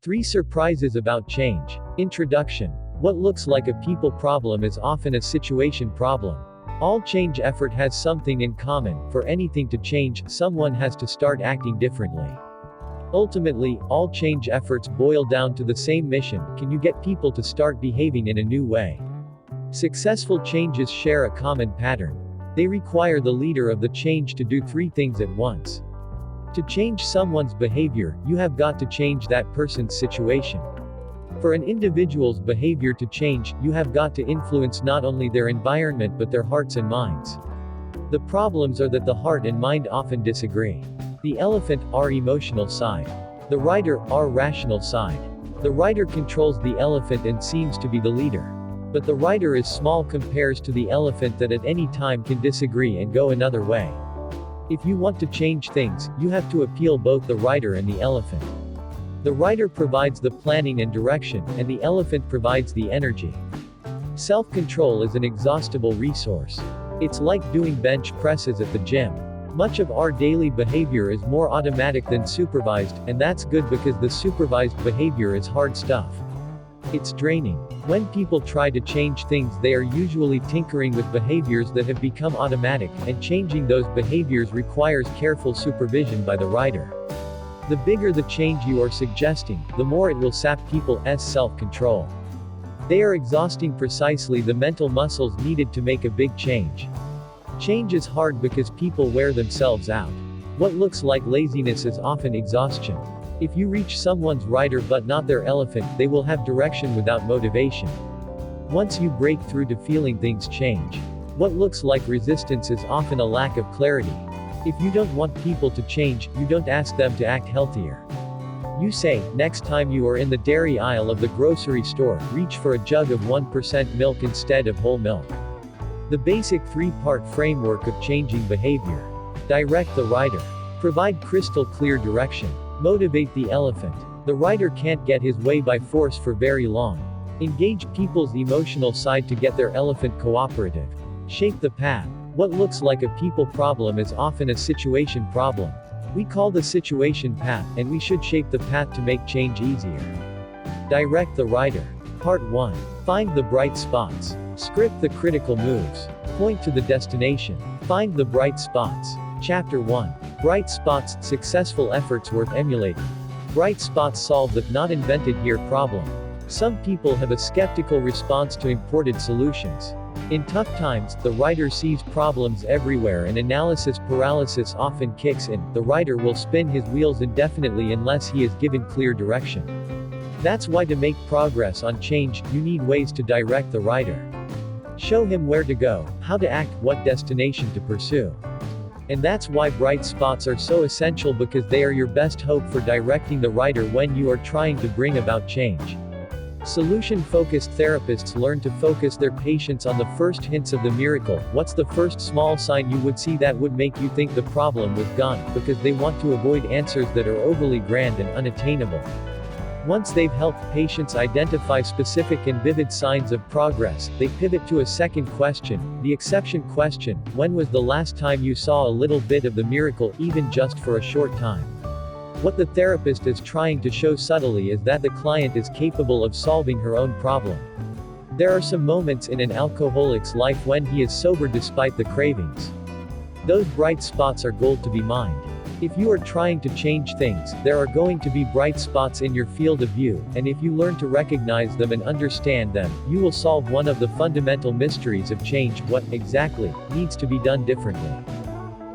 3 surprises about change. Introduction. What looks like a people problem is often a situation problem. All change effort has something in common. For anything to change, someone has to start acting differently. Ultimately, all change efforts boil down to the same mission: can you get people to start behaving in a new way? Successful changes share a common pattern. They require the leader of the change to do 3 things at once. To change someone's behavior, you have got to change that person's situation. For an individual's behavior to change, you have got to influence not only their environment but their hearts and minds. The problems are that the heart and mind often disagree. The elephant, our emotional side. The rider, our rational side. The rider controls the elephant and seems to be the leader. But the rider is small compares to the elephant that at any time can disagree and go another way. If you want to change things, you have to appeal both the rider and the elephant. The rider provides the planning and direction, and the elephant provides the energy. Self-control is an inexhaustible resource. It's like doing bench presses at the gym. Much of our daily behavior is more automatic than supervised, and that's good because the supervised behavior is hard stuff. It's draining. When people try to change things, they are usually tinkering with behaviors that have become automatic, and changing those behaviors requires careful supervision by the rider. The bigger the change you are suggesting, the more it will sap people's self-control. They are exhausting precisely the mental muscles needed to make a big change. Change is hard because people wear themselves out. What looks like laziness is often exhaustion. If you reach someone's rider but not their elephant, they will have direction without motivation. Once you break through to feeling things change. What looks like resistance is often a lack of clarity. If you don't want people to change, you don't ask them to act healthier. You say, next time you are in the dairy aisle of the grocery store, reach for a jug of 1% milk instead of whole milk. The basic 3-part framework of changing behavior. Direct the rider. Provide crystal clear direction. Motivate the elephant. The rider can't get his way by force for very long. Engage people's emotional side to get their elephant cooperative. Shape the path. What looks like a people problem is often a situation problem. We call the situation path, and we should shape the path to make change easier. Direct the rider. Part 1. Find the bright spots. Script the critical moves. Point to the destination. Find the bright spots. Chapter 1. Bright spots, successful efforts worth emulating. Bright spots solve the not invented here problem. Some people have a skeptical response to imported solutions. In tough times, the rider sees problems everywhere and analysis paralysis often kicks in. The rider will spin his wheels indefinitely unless he is given clear direction. That's why to make progress on change, you need ways to direct the rider. Show him where to go, how to act, what destination to pursue. And that's why bright spots are so essential, because they are your best hope for directing the rider when you are trying to bring about change. Solution-focused therapists learn to focus their patients on the first hints of the miracle. What's the first small sign you would see that would make you think the problem was gone, because they want to avoid answers that are overly grand and unattainable. Once they've helped patients identify specific and vivid signs of progress, they pivot to a second question, the exception question: when was the last time you saw a little bit of the miracle, even just for a short time? What the therapist is trying to show subtly is that the client is capable of solving her own problem. There are some moments in an alcoholic's life when he is sober despite the cravings. Those bright spots are gold to be mined. If you are trying to change things, there are going to be bright spots in your field of view, and if you learn to recognize them and understand them, you will solve one of the fundamental mysteries of change: what, exactly, needs to be done differently.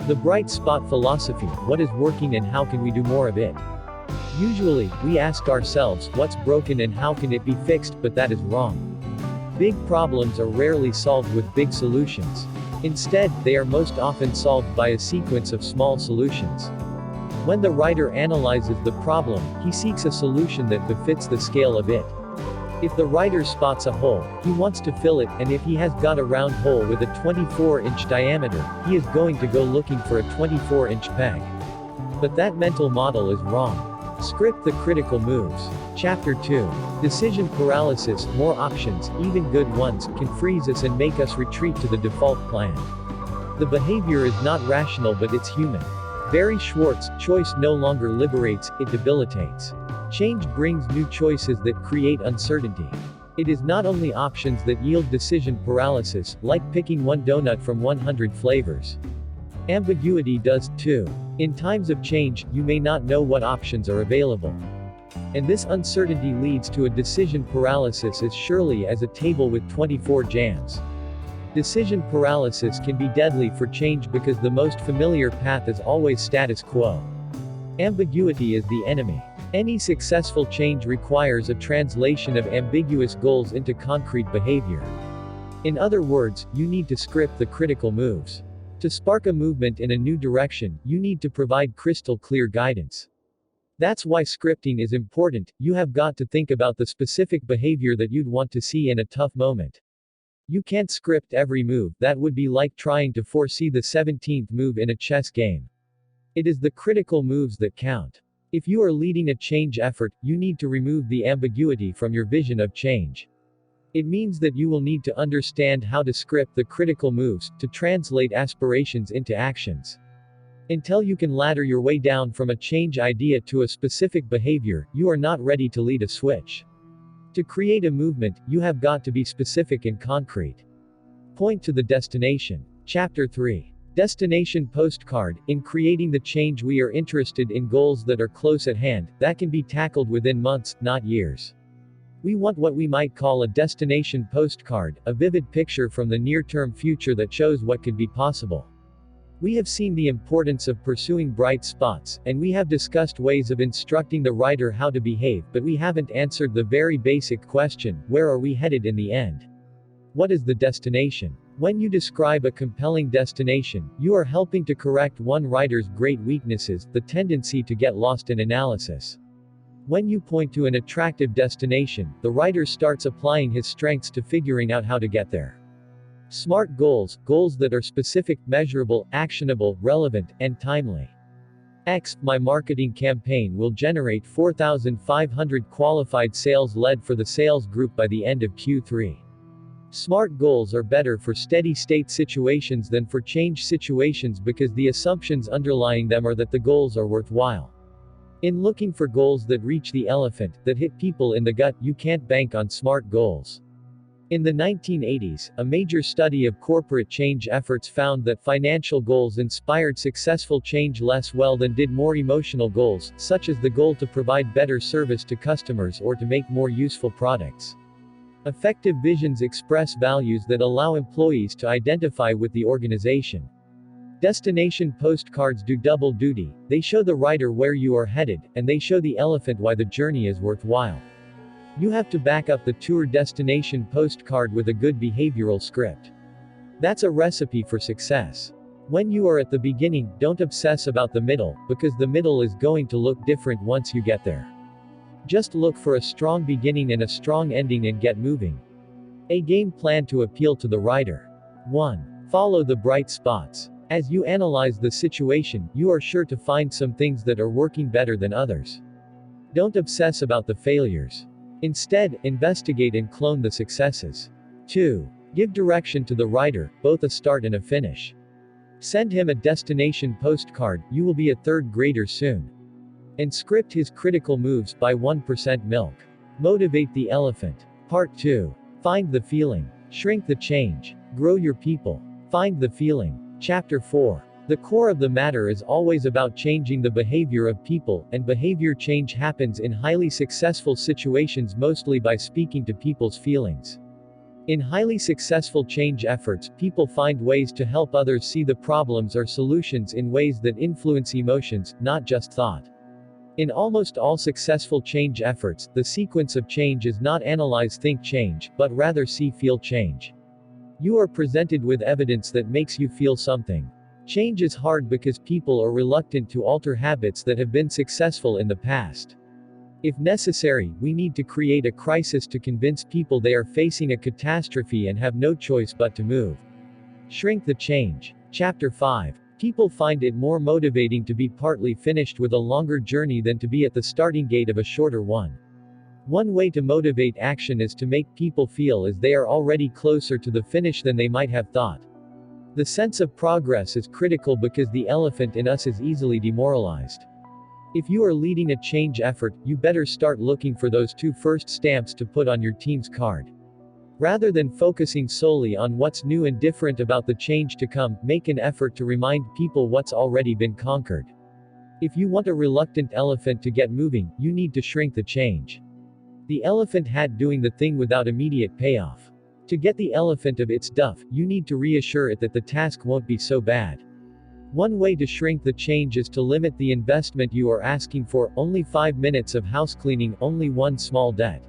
The bright spot philosophy: what is working and how can we do more of it? Usually, we ask ourselves, what's broken and how can it be fixed, but that is wrong. Big problems are rarely solved with big solutions. Instead, they are most often solved by a sequence of small solutions. When the rider analyzes the problem, he seeks a solution that befits the scale of it. If the rider spots a hole, he wants to fill it, and if he has got a round hole with a 24-inch diameter, he is going to go looking for a 24-inch peg. But that mental model is wrong. Script the critical moves. Chapter 2. Decision paralysis: more options, even good ones, can freeze us and make us retreat to the default plan. The behavior is not rational, but it's human. Barry Schwartz: choice no longer liberates, it debilitates. Change brings new choices that create uncertainty. It is not only options that yield decision paralysis, like picking one donut from 100 flavors. Ambiguity does, too. In times of change, you may not know what options are available. And this uncertainty leads to a decision paralysis as surely as a table with 24 jams. Decision paralysis can be deadly for change because the most familiar path is always status quo. Ambiguity is the enemy. Any successful change requires a translation of ambiguous goals into concrete behavior. In other words, you need to script the critical moves. To spark a movement in a new direction, you need to provide crystal clear guidance. That's why scripting is important. You have got to think about the specific behavior that you'd want to see in a tough moment. You can't script every move, that would be like trying to foresee the 17th move in a chess game. It is the critical moves that count. If you are leading a change effort, you need to remove the ambiguity from your vision of change. It means that you will need to understand how to script the critical moves, to translate aspirations into actions. Until you can ladder your way down from a change idea to a specific behavior, you are not ready to lead a switch. To create a movement, you have got to be specific and concrete. Point to the destination. Chapter 3. Destination postcard. In creating the change, we are interested in goals that are close at hand, that can be tackled within months, not years. We want what we might call a destination postcard, a vivid picture from the near-term future that shows what could be possible. We have seen the importance of pursuing bright spots, and we have discussed ways of instructing the writer how to behave, but we haven't answered the very basic question, where are we headed in the end? What is the destination? When you describe a compelling destination, you are helping to correct one writer's great weaknesses, the tendency to get lost in analysis. When you point to an attractive destination, the writer starts applying his strengths to figuring out how to get there. SMART goals, goals that are specific, measurable, actionable, relevant, and timely. My marketing campaign will generate 4,500 qualified sales lead for the sales group by the end of Q3. SMART goals are better for steady-state situations than for change situations because the assumptions underlying them are that the goals are worthwhile. In looking for goals that reach the elephant, that hit people in the gut, you can't bank on SMART goals. In the 1980s, a major study of corporate change efforts found that financial goals inspired successful change less well than did more emotional goals, such as the goal to provide better service to customers or to make more useful products. Effective visions express values that allow employees to identify with the organization. Destination postcards do double duty. They show the writer where you are headed, and they show the elephant why the journey is worthwhile. You have to back up the tour destination postcard with a good behavioral script. That's a recipe for success. When you are at the beginning, don't obsess about the middle, because the middle is going to look different once you get there. Just look for a strong beginning and a strong ending and get moving. A game plan to appeal to the writer. 1. Follow the bright spots. As you analyze the situation, you are sure to find some things that are working better than others. Don't obsess about the failures. Instead, investigate and clone the successes. 2. Give direction to the writer, both a start and a finish. Send him a destination postcard, you will be a third grader soon. And script his critical moves by 1% milk. Motivate the elephant. Part 2. Find the feeling. Shrink the change. Grow your people. Find the feeling. Chapter 4. The core of the matter is always about changing the behavior of people, and behavior change happens in highly successful situations mostly by speaking to people's feelings. In highly successful change efforts, people find ways to help others see the problems or solutions in ways that influence emotions, not just thought. In almost all successful change efforts, the sequence of change is not analyze think change, but rather see feel change. You are presented with evidence that makes you feel something. Change is hard because people are reluctant to alter habits that have been successful in the past. If necessary, we need to create a crisis to convince people they are facing a catastrophe and have no choice but to move. Shrink the change. Chapter 5. People find it more motivating to be partly finished with a longer journey than to be at the starting gate of a shorter one. One way to motivate action is to make people feel as they are already closer to the finish than they might have thought. The sense of progress is critical because the elephant in us is easily demoralized. If you are leading a change effort, you better start looking for those two first stamps to put on your team's card. Rather than focusing solely on what's new and different about the change to come, make an effort to remind people what's already been conquered. If you want a reluctant elephant to get moving, you need to shrink the change. The elephant had doing the thing without immediate payoff. To get the elephant of its duff, you need to reassure it that the task won't be so bad. One way to shrink the change is to limit the investment you are asking for, only 5 minutes of house cleaning, only one small debt.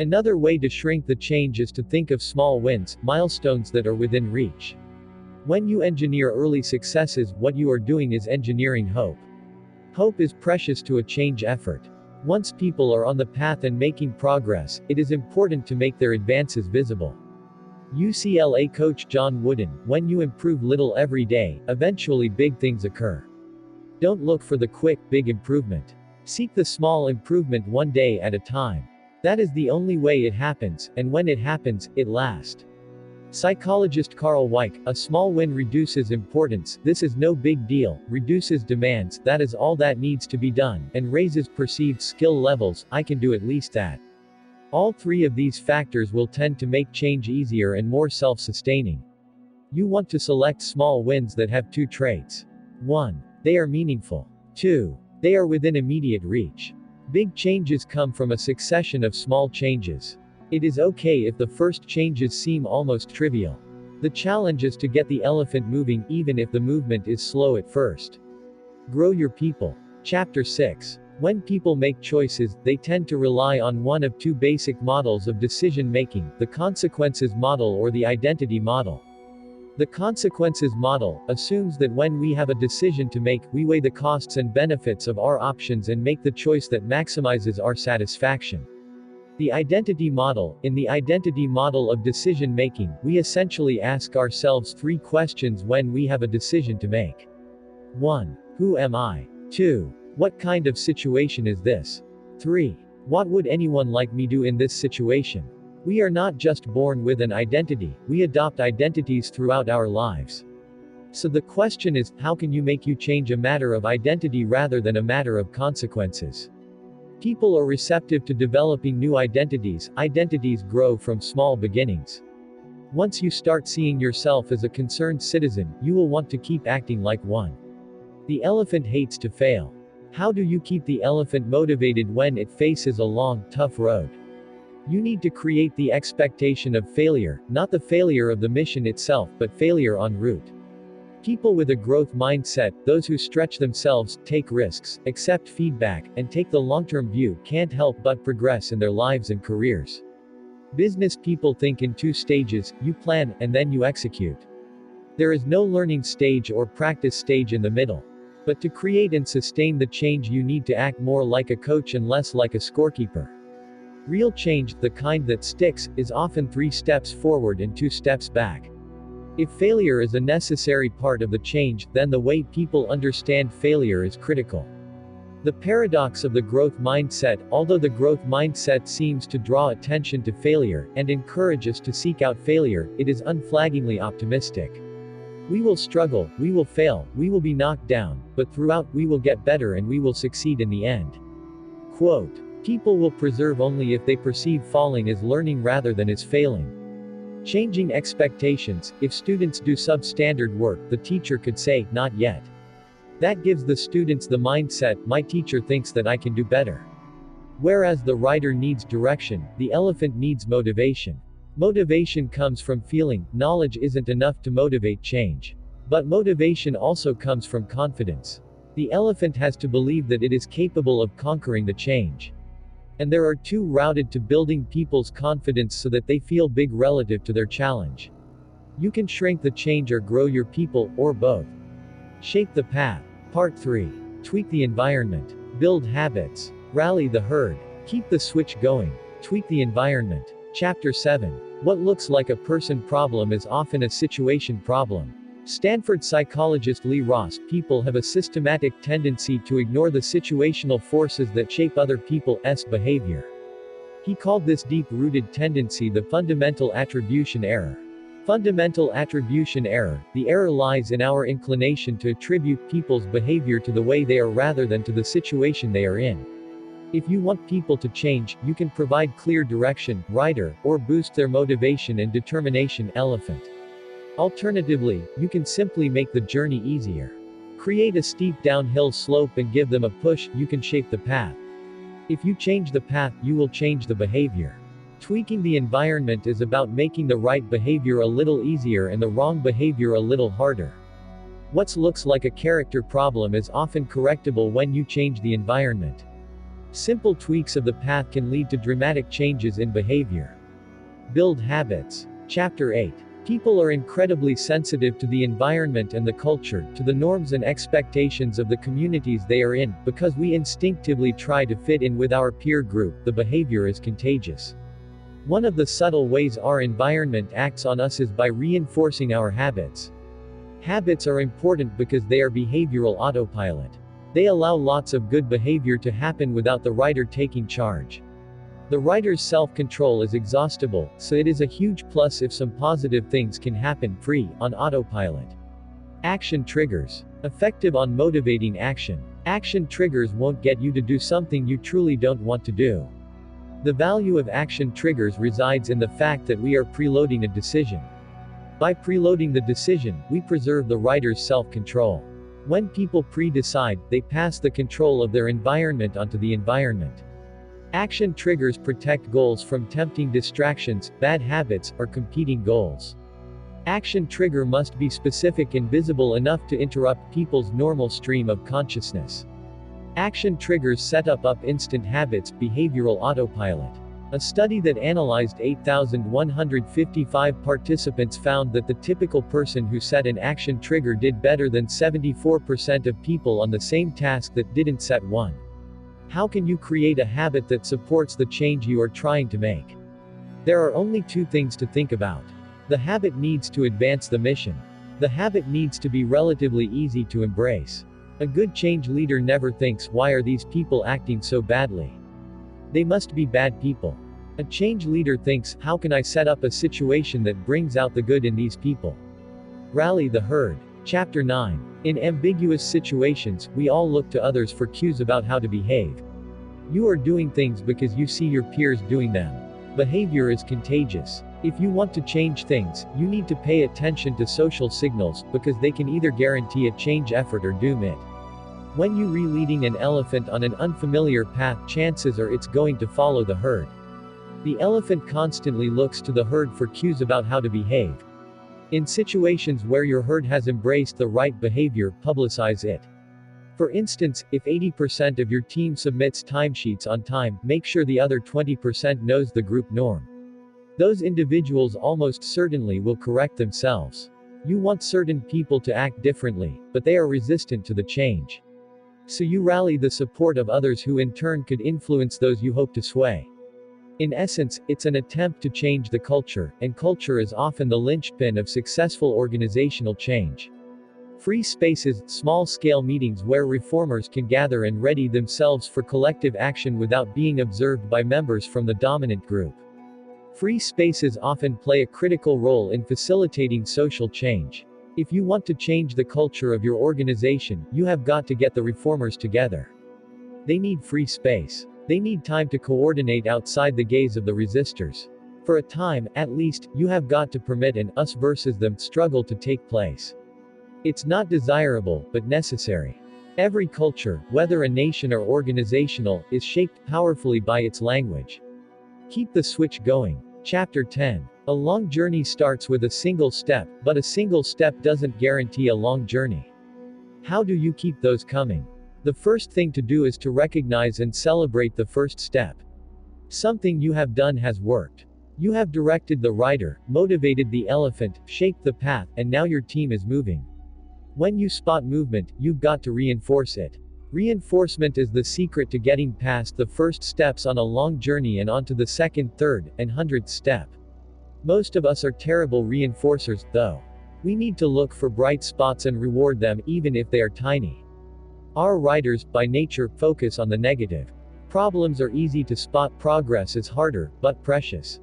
Another way to shrink the change is to think of small wins, milestones that are within reach. When you engineer early successes, what you are doing is engineering hope. Hope is precious to a change effort. Once people are on the path and making progress, it is important to make their advances visible. UCLA coach John Wooden, when you improve little every day, eventually big things occur. Don't look for the quick, big improvement. Seek the small improvement one day at a time. That is the only way it happens, and when it happens, it lasts. Psychologist Carl Weick, a small win reduces importance, this is no big deal, reduces demands, that is all that needs to be done, and raises perceived skill levels, I can do at least that. All three of these factors will tend to make change easier and more self-sustaining. You want to select small wins that have two traits. 1. They are meaningful. 2. They are within immediate reach. Big changes come from a succession of small changes. It is okay if the first changes seem almost trivial. The challenge is to get the elephant moving even if the movement is slow at first. Grow your people. Chapter 6. When people make choices, they tend to rely on one of two basic models of decision-making, the consequences model or the identity model. The consequences model assumes that when we have a decision to make, we weigh the costs and benefits of our options and make the choice that maximizes our satisfaction. The identity model, in the identity model of decision-making, we essentially ask ourselves three questions when we have a decision to make. 1. Who am I? 2. What kind of situation is this? 3. What would anyone like me do in this situation? We are not just born with an identity, we adopt identities throughout our lives. So the question is, how can you make you change a matter of identity rather than a matter of consequences? People are receptive to developing new identities. Identities grow from small beginnings. Once you start seeing yourself as a concerned citizen, you will want to keep acting like one. The elephant hates to fail. How do you keep the elephant motivated when it faces a long, tough road? You need to create the expectation of failure, not the failure of the mission itself, but failure en route. People with a growth mindset, those who stretch themselves, take risks, accept feedback, and take the long-term view, can't help but progress in their lives and careers. Business people think in two stages, you plan, and then you execute. There is no learning stage or practice stage in the middle. But to create and sustain the change you need to act more like a coach and less like a scorekeeper. Real change, the kind that sticks, is often 3 steps forward and 2 steps back. If failure is a necessary part of the change, then the way people understand failure is critical. The paradox of the growth mindset, although the growth mindset seems to draw attention to failure, and encourage us to seek out failure, it is unflaggingly optimistic. We will struggle, we will fail, we will be knocked down, but throughout, we will get better and we will succeed in the end. Quote. People will persevere only if they perceive falling as learning rather than as failing. Changing expectations, if students do substandard work, the teacher could say, not yet. That gives the students the mindset, my teacher thinks that I can do better. Whereas the rider needs direction, the elephant needs motivation. Motivation comes from feeling, knowledge isn't enough to motivate change. But motivation also comes from confidence. The elephant has to believe that it is capable of conquering the change. And there are two routes to building people's confidence so that they feel big relative to their challenge. You can shrink the change or grow your people, or both. Shape the path. Part 3. Tweak the environment. Build habits. Rally the herd. Keep the switch going. Tweak the environment. Chapter 7. What looks like a person problem is often a situation problem. Stanford psychologist Lee Ross, people have a systematic tendency to ignore the situational forces that shape other people's behavior. He called this deep-rooted tendency the fundamental attribution error. Fundamental attribution error. The error lies in our inclination to attribute people's behavior to the way they are rather than to the situation they are in. If you want people to change, you can provide clear direction, writer, or boost their motivation and determination, elephant. Alternatively, you can simply make the journey easier. Create a steep downhill slope and give them a push, you can shape the path. If you change the path, you will change the behavior. Tweaking the environment is about making the right behavior a little easier and the wrong behavior a little harder. What looks like a character problem is often correctable when you change the environment. Simple tweaks of the path can lead to dramatic changes in behavior. Build habits. Chapter 8. People are incredibly sensitive to the environment and the culture, to the norms and expectations of the communities they are in, because we instinctively try to fit in with our peer group. The behavior is contagious. One of the subtle ways our environment acts on us is by reinforcing our habits. Habits are important because they are behavioral autopilot. They allow lots of good behavior to happen without the writer taking charge. The writer's self-control is exhaustible, so it is a huge plus if some positive things can happen free, on autopilot. Action triggers. Effective on motivating action. Action triggers won't get you to do something you truly don't want to do. The value of action triggers resides in the fact that we are preloading a decision. By preloading the decision, we preserve the writer's self-control. When people pre-decide, they pass the control of their environment onto the environment. Action triggers protect goals from tempting distractions, bad habits, or competing goals. Action trigger must be specific and visible enough to interrupt people's normal stream of consciousness. Action triggers set up instant habits, behavioral autopilot. A study that analyzed 8,155 participants found that the typical person who set an action trigger did better than 74% of people on the same task that didn't set one. How can you create a habit that supports the change you are trying to make? There are only two things to think about. The habit needs to advance the mission. The habit needs to be relatively easy to embrace. A good change leader never thinks, why are these people acting so badly? They must be bad people. A change leader thinks, how can I set up a situation that brings out the good in these people? Rally the herd. Chapter 9. In ambiguous situations, we all look to others for cues about how to behave. You are doing things because you see your peers doing them. Behavior is contagious. If you want to change things, you need to pay attention to social signals, because they can either guarantee a change effort or doom it. When you re-leading an elephant on an unfamiliar path, chances are it's going to follow the herd. The elephant constantly looks to the herd for cues about how to behave. In situations where your herd has embraced the right behavior, publicize it. For instance, if 80% of your team submits timesheets on time, make sure the other 20% knows the group norm. Those individuals almost certainly will correct themselves. You want certain people to act differently, but they are resistant to the change. So you rally the support of others who in turn could influence those you hope to sway. In essence, it's an attempt to change the culture, and culture is often the linchpin of successful organizational change. Free spaces, small-scale meetings where reformers can gather and ready themselves for collective action without being observed by members from the dominant group. Free spaces often play a critical role in facilitating social change. If you want to change the culture of your organization, you have got to get the reformers together. They need free space. They need time to coordinate outside the gaze of the resistors. For a time, at least, you have got to permit an us versus them struggle to take place. It's not desirable, but necessary. Every culture, whether a nation or organizational, is shaped powerfully by its language. Keep the switch going. Chapter 10. A long journey starts with a single step, but a single step doesn't guarantee a long journey. How do you keep those coming? The first thing to do is to recognize and celebrate the first step. Something you have done has worked. You have directed the rider, motivated the elephant, shaped the path, and now your team is moving. When you spot movement, you've got to reinforce it. Reinforcement is the secret to getting past the first steps on a long journey and onto the second, third, and 100th step. Most of us are terrible reinforcers, though. We need to look for bright spots and reward them even if they are tiny. Our writers, by nature, focus on the negative. Problems are easy to spot, progress is harder, but precious.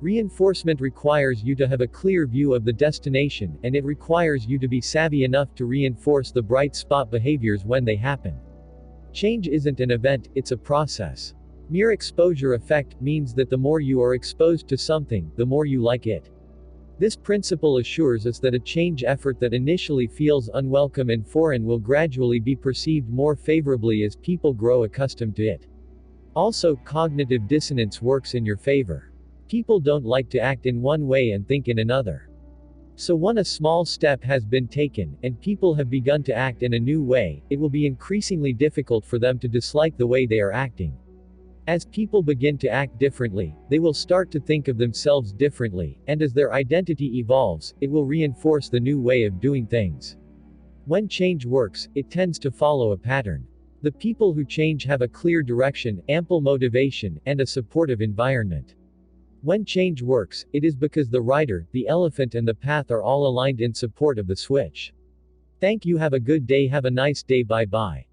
Reinforcement requires you to have a clear view of the destination, and it requires you to be savvy enough to reinforce the bright spot behaviors when they happen. Change isn't an event, it's a process. Mere exposure effect means that the more you are exposed to something, the more you like it. This principle assures us that a change effort that initially feels unwelcome and foreign will gradually be perceived more favorably as people grow accustomed to it. Also, cognitive dissonance works in your favor. People don't like to act in one way and think in another. So when a small step has been taken, and people have begun to act in a new way, it will be increasingly difficult for them to dislike the way they are acting. As people begin to act differently, they will start to think of themselves differently, and as their identity evolves, it will reinforce the new way of doing things. When change works, it tends to follow a pattern. The people who change have a clear direction, ample motivation, and a supportive environment. When change works, it is because the rider, the elephant and the path are all aligned in support of the switch. Thank you. Have a good day. Have a nice day. Bye bye.